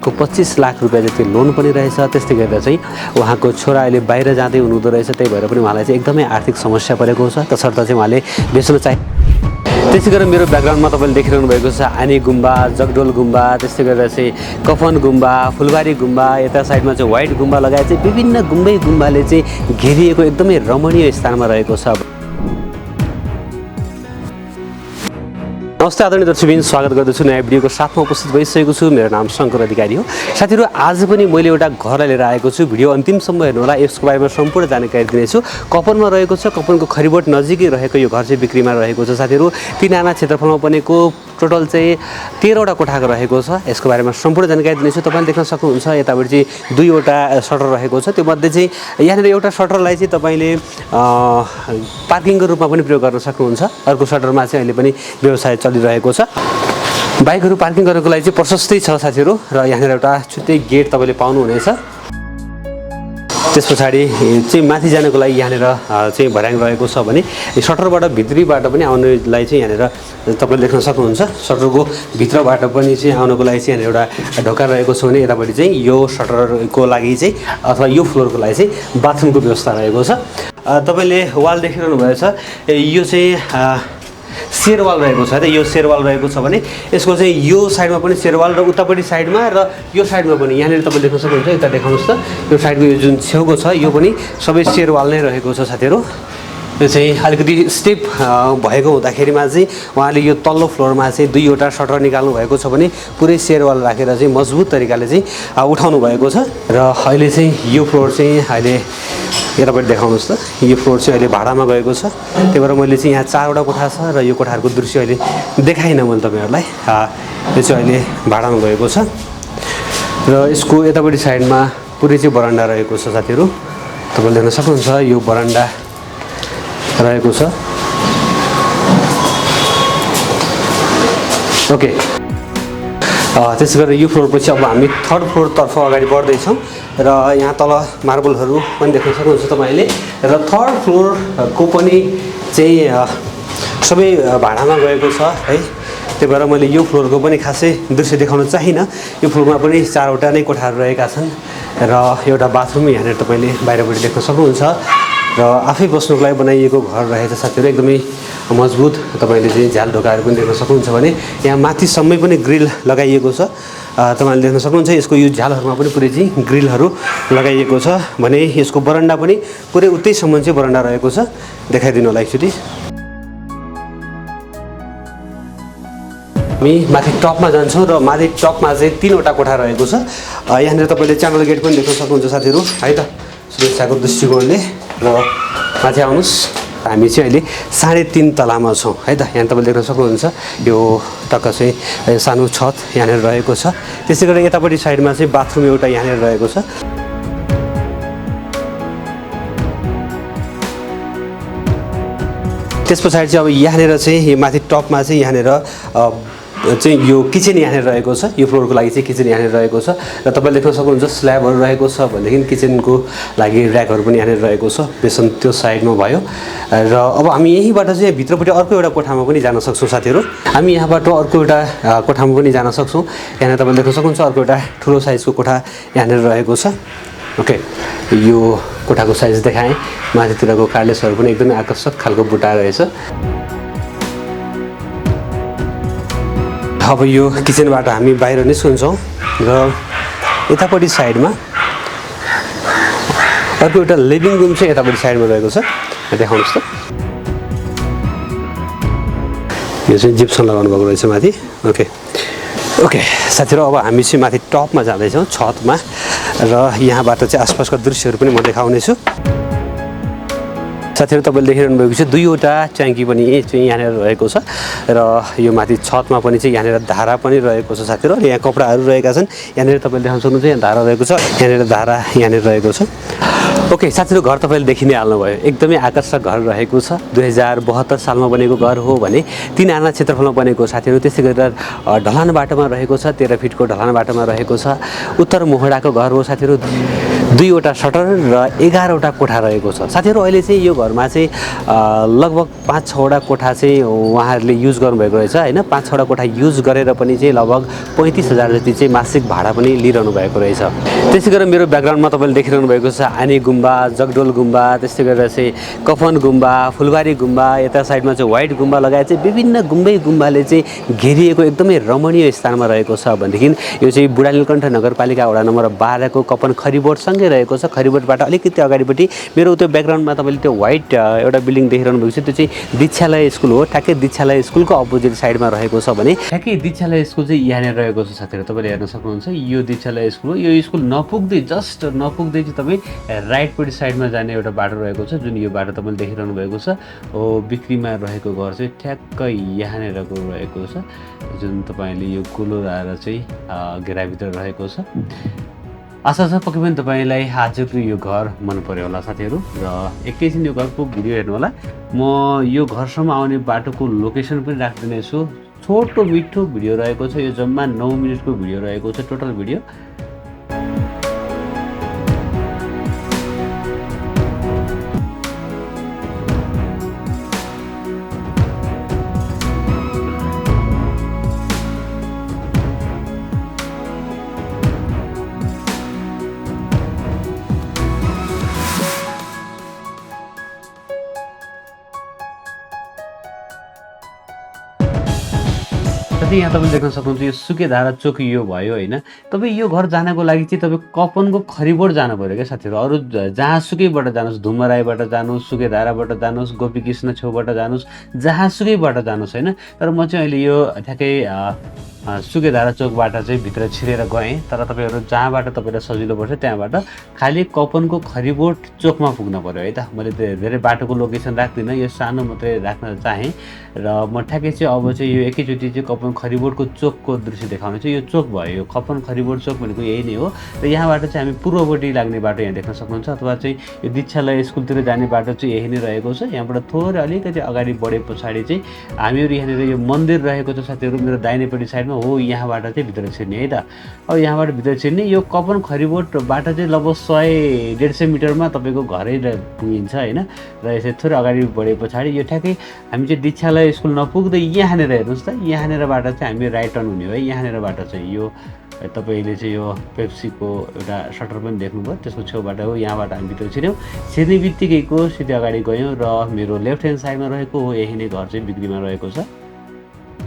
को 25 लाख रुपैयाँ जति लोन पनि रहेछ। त्यस्तै गरेर चाहिँ उहाँको छोरा अहिले बाहिर जाँदै हुनुहुँदो रहेछ, त्यही भएर पनि उहाँलाई चाहिँ एकदमै आर्थिक समस्या परेको छ, तसर्थ चाहिँ उहाँले बेच्न चाहे। त्यसै गरेर मेरो ब्याकग्राउन्डमा तपाईँले देखिरहनु भएको छ आनी गुम्बा, जगडोल गुम्बा, त्यस्तै गरेर चाहिँ कफन गुम्बा, फुलबारी गुम्बा, यता साइडमा चाहिँ व्हाइट गुम्बा लगायत चाहिँ विभिन्न गुम्बाले चाहिँ घेरिएको एकदमै रमणीय स्थानमा रहेको छ। नमस्ते आदरणीय दर्शकबिन, स्वागत गर्दछु नयाँ भिडियोको साथमा उपस्थित भइसकेको छु। मेरो नाम शङ्कर अधिकारी हो। साथीहरू, आज पनि मैले एउटा घरलाई लिएर आएको छु। भिडियो अन्तिमसम्म हेर्नुहोला, यसको बारेमा सम्पूर्ण जानकारी दिनेछु। कपनमा रहेको छ, कपनको खरिबोट नजिकै रहेको यो घर चाहिँ बिक्रीमा रहेको छ। साथीहरू, 3 आना क्षेत्रफलमा बनेको टोटल चाहिँ 13वटा कोठाको रहेको छ। यसको बारेमा सम्पूर्ण जानकारी दिनेछु। तपाईँले देख्न सक्नुहुन्छ यतापट्टि चाहिँ 2वटा सटर रहेको छ। त्योमध्ये चाहिँ यहाँनिर एउटा सटरलाई चाहिँ तपाईँले पार्किङको रूपमा पनि प्रयोग गर्न सक्नुहुन्छ। अर्को सटरमा चाहिँ अहिले पनि व्यवसाय चलिरहेको छ। बाइकहरू पार्किङ गर्नको लागि चाहिँ प्रशस्तै छ साथीहरू। र यहाँनिर एउटा छुट्टै गेट तपाईँले पाउनुहुनेछ। त्यस पछाडि चाहिँ माथि जानको लागि यहाँनिर चाहिँ भर्याङ रहेको छ भने सटरबाट भित्रीबाट पनि आउनलाई चाहिँ यहाँनिर तपाईँले देख्न सक्नुहुन्छ। सटरको भित्रबाट पनि चाहिँ आउनको लागि चाहिँ यहाँनिर एउटा ढोका रहेको छ भने यतापट्टि चाहिँ यो सटरको लागि चाहिँ अथवा यो फ्लोरको लागि चाहिँ बाथरुमको व्यवस्था रहेको छ। तपाईँले वाल देखिरहनु भएछ, यो चाहिँ सेरवाल रहेको छ। यो सेरवाल रहेको छ भने यसको चाहिँ यो साइडमा पनि सेरवाल र उतापट्टि साइडमा र यो साइडमा पनि यहाँनिर तपाईँले देख्न सक्नुहुन्छ। यता देखाउनुहोस् त, यो साइडको यो जुन छेउको छ यो पनि सबै सेरवाल नै रहेको छ साथीहरू। यो चाहिँ अलिकति स्टेप भएको हुँदाखेरिमा चाहिँ उहाँले यो तल्लो फ्लोरमा चाहिँ 2वटा सटर निकाल्नु भएको छ भने पुरै सेरवाल राखेर चाहिँ मजबुत तरिकाले चाहिँ उठाउनु भएको छ। र अहिले चाहिँ यो फ्लोर चाहिँ अहिले यतापट्टि देखाउनुहोस् त, यो फ्लोर चाहिँ अहिले भाडामा गएको छ। त्यही भएर मैले चाहिँ यहाँ 4वटा कोठा छ र यो कोठाहरूको दृश्य अहिले देखाइनँ मैले तपाईँहरूलाई। यो चाहिँ अहिले भाडामा गएको छ र यसको यतापट्टि साइडमा पुरै चाहिँ बरन्डा रहेको छ साथीहरू। तपाईँले देख्न सक्नुहुन्छ यो बरन्डा रहेको छ। ओके, त्यसै गरेर यो फ्लोरपछि अब हामी 3rd फ्लोरतर्फ अगाडि बढ्दैछौँ र यहाँ तल मार्बलहरू पनि देख्न सक्नुहुन्छ तपाईँले। र 3rd फ्लोरको पनि चाहिँ सबै भाडामा गएको छ है। त्यही भएर मैले यो फ्लोरको पनि खासै दृश्य देखाउन चाहिनँ। यो फ्लोरमा पनि 4वटा नै कोठाहरू रहेका छन् र एउटा बाथरुम यहाँनिर तपाईँले बाहिरबाट देख्न सक्नुहुन्छ। र आफै बस्नुको लागि बनाइएको घर रहेछ साथीहरू, एकदमै मजबुत। तपाईँले चाहिँ झ्याल ढोकाहरू पनि देख्न सक्नुहुन्छ भने यहाँ माथिसम्मै पनि ग्रिल लगाइएको छ। तपाईँले देख्न सक्नुहुन्छ यसको यो झ्यालहरूमा पनि पुरै चाहिँ ग्रिलहरू लगाइएको छ भने यसको बरन्डा पनि पुरै उतैसम्म चाहिँ बरन्डा रहेको छ। देखाइदिनु होला एकचोटि। हामी माथि टपमा जान्छौँ र माथि टपमा चाहिँ 3वटा कोठा रहेको छ। यहाँनिर तपाईँले च्यानल गेट पनि देख्न सक्नुहुन्छ साथीहरू है त, सुरक्षाको दृष्टिकोणले। र माथि आउनुहोस्, हामी चाहिँ अहिले 3.5 तलामा छौँ है त। यहाँ तपाईँले देख्न सक्नुहुन्छ यो टक्क चाहिँ सानो छत यहाँनिर रहेको छ। त्यसै गरेर यतापट्टि साइडमा चाहिँ बाथरुम एउटा यहाँनिर रहेको छ। त्यस पछाडि चाहिँ अब यहाँनिर चाहिँ माथि टपमा चाहिँ यहाँनिर चाहिँ यो किचन यहाँनिर रहेको छ। यो फ्लोरको लागि चाहिँ किचन यहाँनिर रहेको छ र तपाईँले देख्न सक्नुहुन्छ स्ल्याबहरू रहेको छ भनेदेखि किचनको लागि ऱ्याकहरू पनि यहाँनिर रहेको छ। बेसन त्यो साइडमा भयो र अब हामी यहीँबाट चाहिँ भित्रपट्टि अर्को एउटा कोठामा पनि जान सक्छौँ साथीहरू। हामी यहाँबाट अर्को एउटा कोठामा पनि जान सक्छौँ। यहाँनिर तपाईँले देख्न सक्नुहुन्छ अर्को एउटा ठुलो साइजको कोठा यहाँनिर रहेको छ। ओके, यो कोठाको साइज देखाएँ। माथितिरको कार्लेसहरू पनि एकदमै आकर्षक खालको बुट्टा रहेछ। अब यो किचनबाट हामी बाहिर निस्कन्छौँ र यतापट्टि साइडमा अर्को एउटा लिभिङ रुम चाहिँ यतापट्टि साइडमा रहेको छ। देखाउनुहोस् त, यो चाहिँ जिप्सन लगाउनु भएको रहेछ माथि। ओके साथीहरू, अब हामी चाहिँ माथि टपमा जाँदैछौँ, छतमा। र यहाँबाट चाहिँ आसपासका दृश्यहरू पनि म देखाउनेछु। साथीहरू, तपाईँले देखिरहनु भएको छ 2वटा ट्याङ्की पनि चाहिँ यहाँनिर रहेको छ र यो माथि छतमा पनि चाहिँ यहाँनिर धारा पनि रहेको छ साथीहरू। यहाँ कपडाहरू रहेका छन्। यहाँनिर तपाईँले देख्न सक्नुहुन्छ यहाँ धारा रहेको छ, यहाँनिर धारा यहाँनिर रहेको छ। ओके साथीहरु, घर तपाईले देखि नै हाल्नुभयो। एकदमै आकर्षक घर रहेको छ। 2072 सालमा बनेको घर हो भने 3 आना क्षेत्रफलमा बनेको साथीहरु। त्यसै गरेर ढलान बाटोमा रहेको छ, 13 फिटको ढलान बाटोमा रहेको छ। उत्तर मोहडाको घर हो साथीहरु। 2 वटा सटर र 11 वटा कोठा रहेको छ साथीहरु। अहिले चाहिँ यो घरमा चाहिँ लगभग 5-6 वटा कोठा चाहिँ उहाँहरूले युज गर्नुभएको रहेछ हैन। 5-6 वटा कोठा युज गरेर पनि चाहिँ लगभग 35,000 जति चाहिँ मासिक भाडा पनि लिइरहनु भएको रहेछ। त्यसै गरेर मेरो ब्याकग्राउन्डमा तपाईले देखिरहनु भएको छ आनी गुम्बा, जगडोल गुम्बा, त्यस्तै गरेर चाहिँ कफन गुम्बा, फुलबारी गुम्बा, यता साइडमा चाहिँ व्हाइट गुम्बा लगायत चाहिँ विभिन्न गुम्बाले चाहिँ घेरिएको एकदमै रमणीय स्थानमा रहेको छ भनेदेखि यो चाहिँ बुढानीलकण्ठ नगरपालिका वडा नम्बर 12 को कपन खरिबोट सँगै रहेको छ। खरिबोटबाट अलिकति अगाडिपट्टि मेरो त्यो ब्याकग्राउन्डमा तपाईले त्यो व्हाइट एउटा बिल्डिङ देखिरहनु भएको छ, त्यो चाहिँ दीक्षालय स्कुल हो। ठ्याक्कै दीक्षालय स्कुलको अपोजिट साइडमा रहेको छ भने ठ्याक्कै दीक्षालय स्कुल चाहिँ यहाँनिर रहेको छ साथीहरु। तपाईले हेर्न सक्नुहुन्छ यो दीक्षालय स्कुल हो। यो स्कुल नपुग्दै चाहिँ तपाई राइटपट्टि साइडमा जाने एउटा बाटो रहेको छ, जुन यो बाटो तपाईले देखिरहनु भएको छ। बिक्रीमा रहेको घर चाहिँ ठ्याक्कै यहाँनिरको रहेको छ, जुन तपाईले यो कुलो लाएर चाहिँ घेराभित्र रहेको छ। आशा छ पक्कै पनि तपाईलाई आजको यो घर मन पर्यो होला साथीहरु। र एकैछिन यो घरको भिडियो हेर्नु होला। म यो घरसम्म आउने बाटोको लोकेसन पनि राख्दिनेछु। छोटो मिठो भिडियो रहेको छ। यो जम्मा 9 मिनेटको भिडियो रहेको छ, टोटल भिडियो। यहाँ तपाईले देख्न सक्नुहुन्छ यो सुकेधारा चोक यो भयो हैन। तपाई यो घर जानको लागि चाहिँ तपाई कपनको खरिबोट जानु पर्यो के साथीहरु। अरु जहाँसुकैबाट जानुस्, धुमराईबाट जानुस्, सुकेधाराबाट जानुस्, गोपीकृष्ण छेउबाट जानुस्, जहाँसुकैबाट जानुस् हैन। तर म चाहिँ अहिले यो ठ्याक्कै सुकेधारा चोकबाट चाहिँ भित्र छिरेर गएँ। तर तपाईहरु जहाँबाट तपाईलाई सजिलो पर्छ त्यहाँबाट खाली कपनको खरिबोट चोकमा पुग्न पर्यो है त। मैले धेरै बाटोको लोकेसन राख्दिन, यो सानो मात्रै राख्न चाहे र म ठ्याक्कै चाहिँ अब चाहिँ यो एकैचोटी चाहिँ कपन खरिबोटको चोकको दृश्य देखाउने छु। यो चोक भयो, यो कपन खरिबोट चोक भनेको यही नै हो। र यहाँबाट चाहिँ हामी पूर्वपट्टि लाग्ने बाटो यहाँ देख्न सक्नुहुन्छ, अथवा चाहिँ यो दीक्षालय स्कुलतिर जाने बाटो चाहिँ यही नै रहेको छ। यहाँबाट थोरै अलिकति अगाडि बढे पछाडि चाहिँ हामीहरु यहाँनिर यो मन्दिर रहेको छ साथीहरु। मेरो दाहिनेपट्टि साइडमा हो, यहाँबाट चाहिँ भित्र छिर्ने है त। अब यहाँबाट भित्र छिर्ने यो कपन खरिबोटबाट चाहिँ लगभग 100-150 मिटरमा तपाईको घरै पुगिन्छ हैन। र यसै थोरै अगाडि बढे पछाडि यो ठ्याक्कै हामी चाहिँ दीक्षालय स्कुल नपुग्दै यहाँनिर हेर्नुस् त, यहाँनिरबाट चाहिँ हामी राइट टर्न हुने हो है। यहाँनिरबाट चाहिँ यो तपाईले चाहिँ यो पेप्सीको एउटा सटर पनि देख्नुभयो, त्यसको छेउबाट हो। यहाँबाट हामी भित्र छिर्यौँ। छिर्ने बित्तिकैको सिधै अगाडि गयौँ र मेरो लेफ्ट ह्यान्ड साइडमा रहेको हो यही नै घर चाहिँ बिक्रीमा रहेको छ।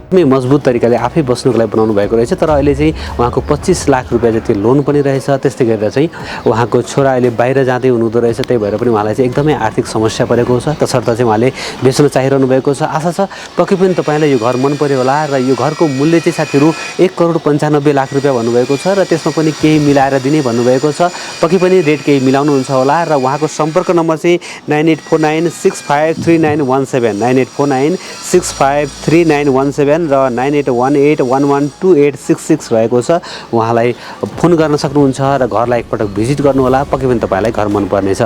एकदमै मजबुत तरिकाले आफै बस्नुको लागि बनाउनु भएको रहेछ। तर अहिले चाहिँ उहाँको 25 लाख रुपैयाँ जति लोन पनि रहेछ। त्यस्तै गरेर चाहिँ उहाँको छोरा अहिले बाहिर जाँदै हुनुहुँदो रहेछ, त्यही भएर पनि उहाँलाई चाहिँ एकदमै आर्थिक समस्या परेको छ। तसर्थ चाहिँ उहाँले बेच्न चाहिरहनु भएको छ। आशा छ पक्कै पनि तपाईलाई यो घर मन पर्यो होला। र यो घरको मूल्य चाहिँ साथीहरु 1,95,00,000 रुपैयाँ भन्नुभएको छ र त्यसमा पनि केही मिलाएर दिने भन्नुभएको छ। पक्कै पनि रेट केही मिलाउनुहुन्छ होला। र उहाँको सम्पर्क नम्बर चाहिँ 9849653917, 9849653917 र 9818112866 रहेको छ। उहाँलाई फोन गर्न सक्नुहुन्छ र घरलाई एकपटक भिजिट गर्नु होला। पक्कै पनि तपाईलाई घर मन पर्नेछ।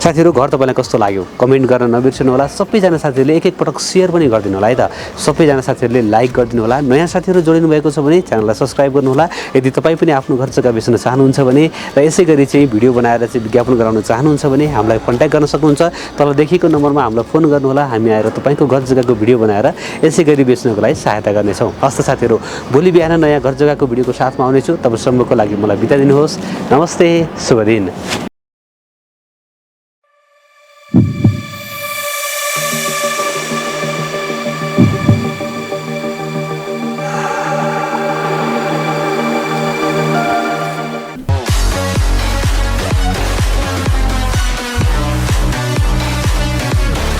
साथीहरु, घर तपाईलाई कस्तो लाग्यो कमेन्ट गर्न नबिर्सनु होला। सबैजना साथीहरुले एक पटक शेयर पनि गरिदिनु होला है त। सबैजना साथीहरुले लाइक गरिदिनु होला। नयाँ साथीहरु जोडिनु भएको छ भने च्यानललाई सब्स्क्राइब गर्नु होला। यदि तपाई पनि आफ्नो घर जग्गा बेच्न चाहनुहुन्छ भने र यसै गरी चाहिँ भिडियो बनाएर चाहिँ विज्ञापन गराउन चाहनुहुन्छ भने हामीलाई कन्ट्याक्ट गर्न सक्नुहुन्छ। तल देखिएको नम्बरमा हामीलाई फोन गर्नु होला। हामी आएर तपाईको घर जग्गाको भिडियो बनाएर यसै गरी बेच्नको लागि सहायता गर्नेछौँ। हस्त साथीहरु, भोलि बिहान नयाँ घर जग्गाको भिडियोको साथमा आउनेछु। तबसम्मको लागि मलाई बिदा दिनुहोस्। नमस्ते, शुभ दिन।